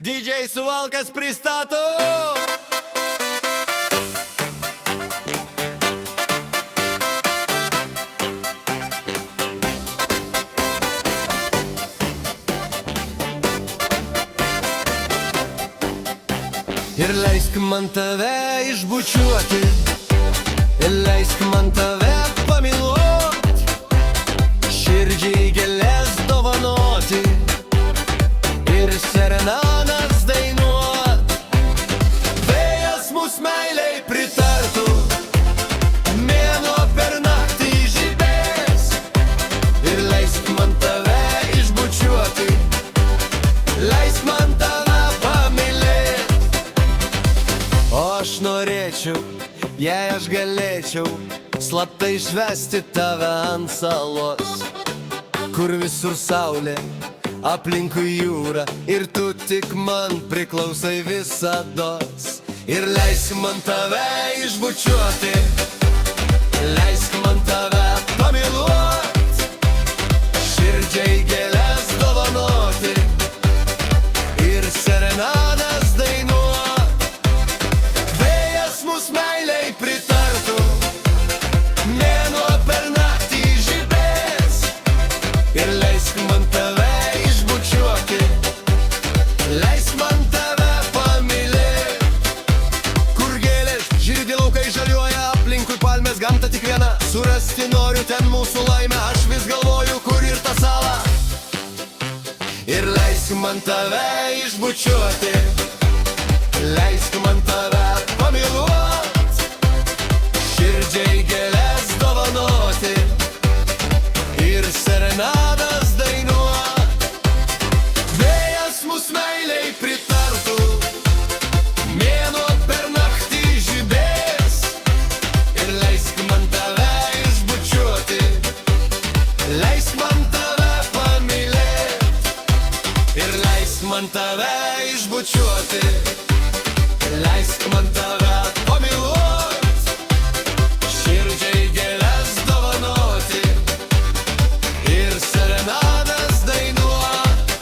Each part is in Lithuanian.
DJ Suvalkas pristato Ir leisk man tave išbučiuoti, ir leisk man tave pamyluot, širdžiai gėlės dovanoti ir serenadas dainuot. Vėjas mus meiliai pritartų, mėnuo per naktį žibės. Ir leisk man tave išbučiuoti, leisk man tave pamylėt. O aš norėčiau, jei aš galėčiau, slaptai išvesti tave ant salos, kur visur saulė, aplinkui jūra, ir tu tik man priklausai visados. Ir leisk man tave išbučiuoti, leisk man tave pamyluot, širdžiai gėlės dovanoti ir serenadas dainuot. Vėjas mus meiliai pritartų, mėnuo per naktį žibės. Ir leisk man tave išbučiuoti, leisk man tave pamylėt. Kur gėlės, žirdi laukai žaliuoja, aplinkui palmės, gamta tik viena. Surasti noriu ten mūsų laimę, aš vis galvoju, kur ir ta sala. Ir leisk man tave išbučiuoti, leisk man tave pamyluot, širdžiai gėlės dovanoti ir serenadas dainuot. Vėjas mus meiliai pritartų, mėnuo per naktį žibės. Ir leisk man tave išbučiuoti, leisk man tave pamylėt. Ir leisk man tave išbučiuoti, leisk man tave pamyluot, širdžiai gėlės dovanoti ir serenadas dainuot.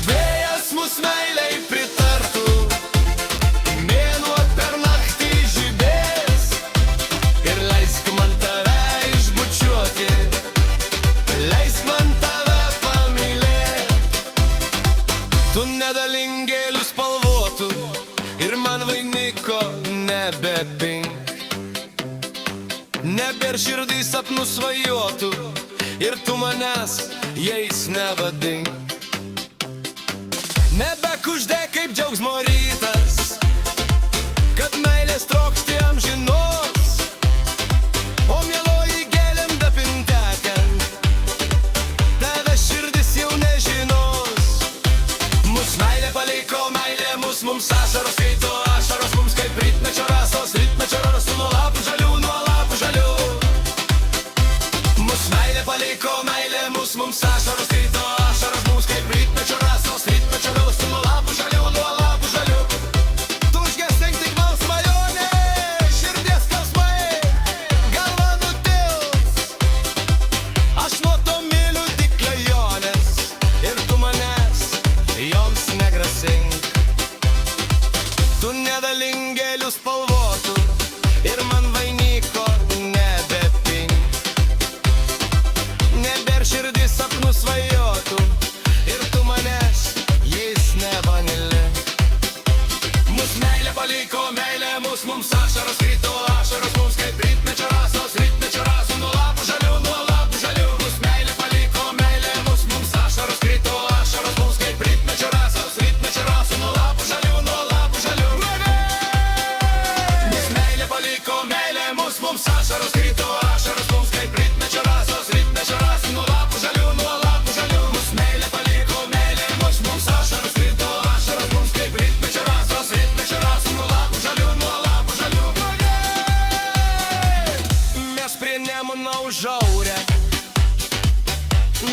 Vėjas mus meiliai pritartų, mėnuo per naktį žibės. Ir leisk man tave išbučiuoti, leisk man tave pamylėt. Tu nedalingėlių spalvotų ir man vainiko nebepink. Nebėr širdį sapnų svajotų ir tu manęs jais nevadink. Nebekuždėk kaip džiaugsmo rytas, kad meilės trokšti amžinos. O mieloji gėlėm dapintekant, tave širdis jau nežinos. Mus meilė paliko, meilė mus, mums ašaros skaito, ašaros mums kaip rytmečio rasos, rytmečio rasų nuo lapų žalių, nuo lapų žalių. Mus meilė paliko, meilė mus, mums ašaros skaito, ašaros mums kaip rytmečio rasos, rytmečio rasų nuo lapų žalių, nuo lapų žalių. Tu užgesink tik man svajonė, širdies skausmai, galva nutils. Aš nuo to myliu tik klajonės ir tu manęs joms negrasink. Tu nedalingėlių spalvotų ir man vainiko nebepink. Nebėr širdis sapnų svajotų ir tu manęs jais nevanili. Mus meilė paliko, meilė mus, mums ašaros krito, ašaros mums kaip rytmečio rasos, rytmečio rasų nuo lapų žalių, nuo lapų žalių. Mus meilė paliko, meilė mus, mums ašaros krito, ašaros mums kaip rytmečio rasos, rytmečio rasų nuo lapų žalių, nuo lapų žalių. Mus meilė paliko, meilė mus, mums ašaros krito, ašaros mums kaip rytmečio rasos, rytmečio rasų nuo lapų žalių, nuo lapų žalių. Mus meilė paliko, meilė mus, mums ašaros krito, ašaros mums kaip rytmečio rasos, rytmečio rasų nuo lapų žalių, nuo lapų žalių. Mes prie Nemuno užaurę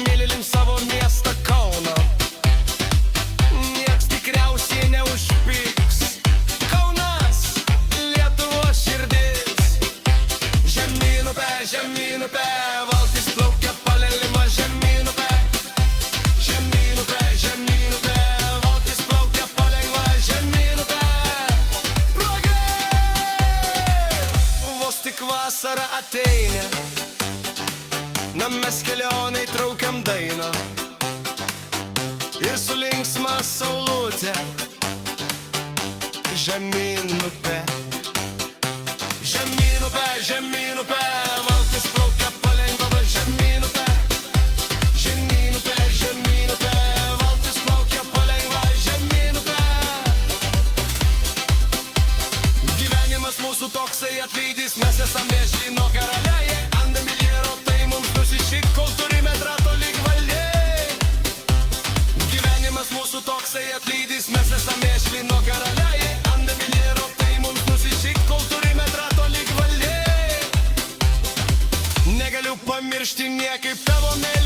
mylim savo miestą Kauną. Nieks tikriausiai neužpyks. Kaunas, Lietuvos širdis. Žemyn upė, valtis plaukia palei Limą. Žemyn upė, valtis plaukia ateini, na mes kelionai traukiam dainą ir su linksma saulutė žemyn upė. Žemyn upė, žemyn upė, valtis plaukia palengva, va žemyn upė. Žemyn upė, žemyn upė, valtis plaukia palengva, žemyn upė. Gyvenimas mūsų toksai atlydys, mes esam mėšlino karaliai. Anda miliero, tai mums nusišik, kol turime trato lyg valdė. Gyvenimas mūsų toksai atlydys, mes esam mėšlino karaliai. Anda miliero, tai mums nusišik, kol turime trato lyg valdė. Negaliu pamiršti niekaip tavo mėšlino.